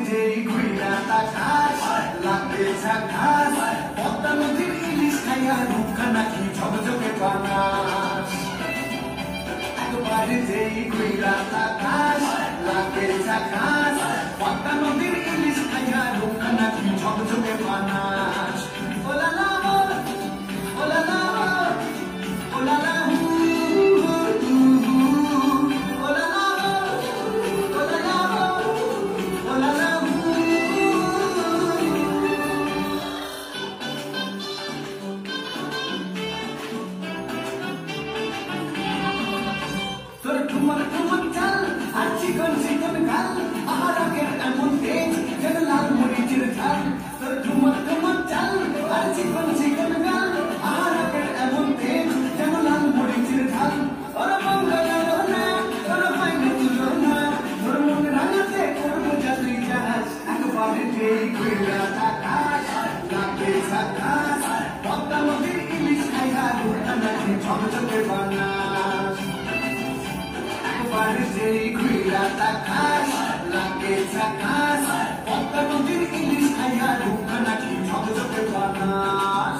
যেই ঘুইরা তাকাস লাগে ঝাকাস পদ্মা নদীর ইলিশ খাইয়া রুখা নাকি ঝকঝকে বানাস একবারে যেই ঘুইরা তাকাস লাগে ঝাকাস পদ্মা নদীর ইলিশ খাইয়া রুখা নাকি ঝকঝকে বানাস ওলালা ওলালা ওলালা চিকন চিকন গাল আমার আগের এমন তেজ যেন লাল মরিচের ঝাল তোর ঠুমক ঠুমক চাল আর চিকন চিকন গাল আমার আগের এমন তেজ যেন লাল মরিচের ঝাল ওর মঙ্গল না তোর পাইনে তুলো না তোর মন রাঙাতে করবো যাত্রী জাহাজ একবারে যেই ঘুইরা তাকাস লাগে ঝাকাস পদ্মা নদীর ইলিশ খাইয়া রুটা নাকি ঝকঝকে বানাস একবারে যেই ঘুইরা তাকাস লাগে ঝাকাস পদ্মা নদীর ইলিশ খাইয়া রুখা নাকি ঝকঝকে বানাস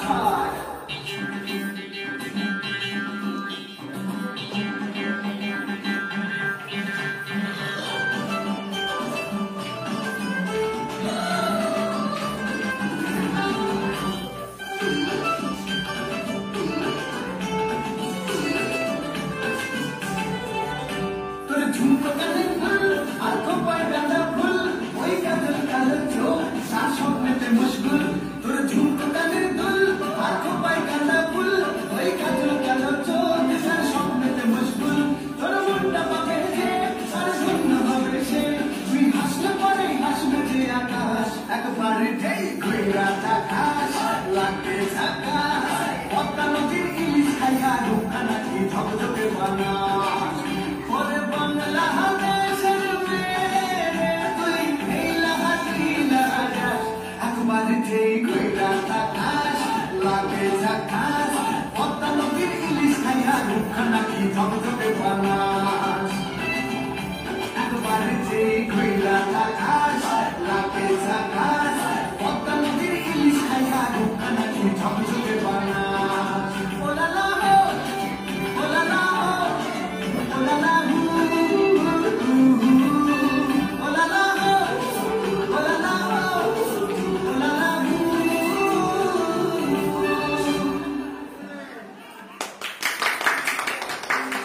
ঝুমকো কানের ফুল আর খোপায় গাঁদা ফুল ওই কাজল কালো চোখ সার স্বপ্নেতে মুশকুল তোর ঝুমকো কানের দুল আর খোপায় গাঁদা ফুল ওই কাজল কালো চোখ সার স্বপ্নেতে মুশকুল তোর মনটা পাবে যে সারা শূন্য হবে সে তুই হাসলে পরে হাসবে যে আকাশ একবারে যেই ঘুইরা তাকাস লাগে ঝাকাস পদ্মা নদীর ইলিশ খাইয়া রুখা নাকি ঝকঝকে বানাস ওরে বাংলা দেশের মেয়ে তুই এই লাহাটি লাগাস একবারে যেই ঘুইরা তাকাস লাগে ঝাকাস পদ্মা নদীর ইলিশ খাইয়া রুখা নাকি ঝকঝকে বানাস একবারে যেই ঘুইরা তাকাস লাগে ঝাকাস পদ্মা নদীর ইলিশ খাইয়া রুখা নাকি ঝকঝকে